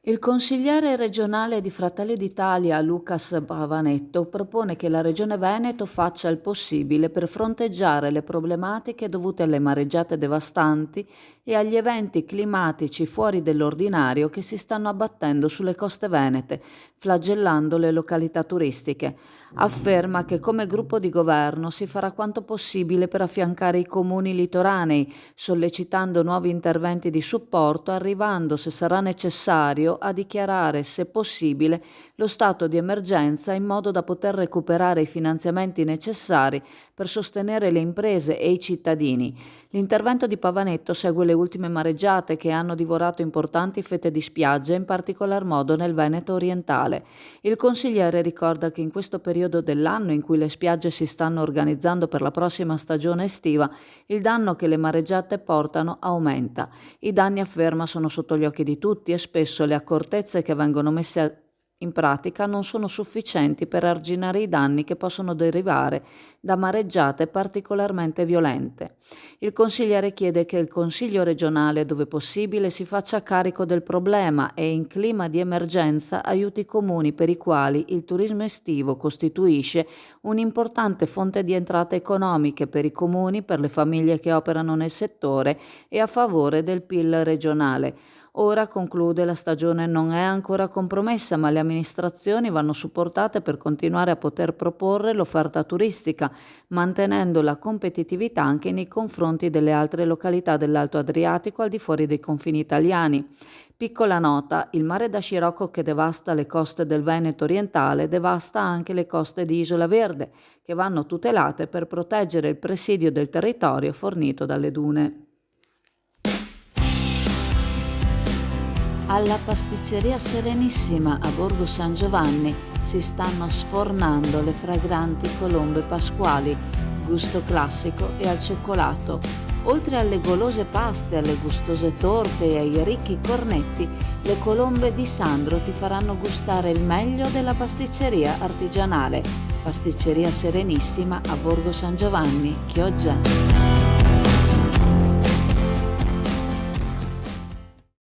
Il consigliere regionale di Fratelli d'Italia Lucas Bravanetto propone che la Regione Veneto faccia il possibile per fronteggiare le problematiche dovute alle mareggiate devastanti e agli eventi climatici fuori dell'ordinario che si stanno abbattendo sulle coste venete, flagellando le località turistiche. Afferma che come gruppo di governo si farà quanto possibile per affiancare i comuni litoranei, sollecitando nuovi interventi di supporto, arrivando, se sarà necessario, a dichiarare, se possibile, lo stato di emergenza in modo da poter recuperare i finanziamenti necessari per sostenere le imprese e i cittadini. L'intervento di Pavanetto segue le ultime mareggiate che hanno divorato importanti fette di spiagge, in particolar modo nel Veneto orientale. Il consigliere ricorda che in questo periodo dell'anno in cui le spiagge si stanno organizzando per la prossima stagione estiva, il danno che le mareggiate portano aumenta. I danni, afferma, sono sotto gli occhi di tutti e spesso le accortezze che vengono messe in pratica non sono sufficienti per arginare i danni che possono derivare da mareggiate particolarmente violente. Il consigliere chiede che il Consiglio regionale, dove possibile, si faccia carico del problema e in clima di emergenza aiuti i comuni per i quali il turismo estivo costituisce un'importante fonte di entrate economiche per i comuni, per le famiglie che operano nel settore e a favore del PIL regionale. Ora, conclude, la stagione non è ancora compromessa, ma le amministrazioni vanno supportate per continuare a poter proporre l'offerta turistica, mantenendo la competitività anche nei confronti delle altre località dell'Alto Adriatico al di fuori dei confini italiani. Piccola nota, il mare da scirocco che devasta le coste del Veneto orientale devasta anche le coste di Isola Verde, che vanno tutelate per proteggere il presidio del territorio fornito dalle dune. Alla pasticceria Serenissima a Borgo San Giovanni si stanno sfornando le fragranti colombe pasquali, gusto classico e al cioccolato. Oltre alle golose paste, alle gustose torte e ai ricchi cornetti, le colombe di Sandro ti faranno gustare il meglio della pasticceria artigianale. Pasticceria Serenissima a Borgo San Giovanni, Chioggia.